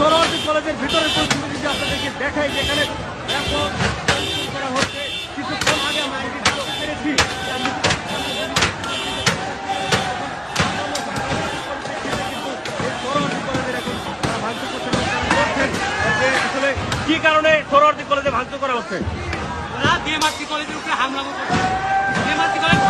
সোহরাওয়ার্দী কলেজের ভিতরের পরিস্থিতি যদি আপনাদেরকে দেখাই, যেখানে ব্যাপক ভাঙচুর করা হচ্ছে। কিছুক্ষণ আগে আমরা এটি দেখতে পেরেছি। আসলে কি কারণে সোহরাওয়ার্দী কলেজে ভাঙচুর করা হচ্ছে? ওরা দেমাতৃ কলেজের উপরে হামলা করছে। দেমাতৃ কলেজ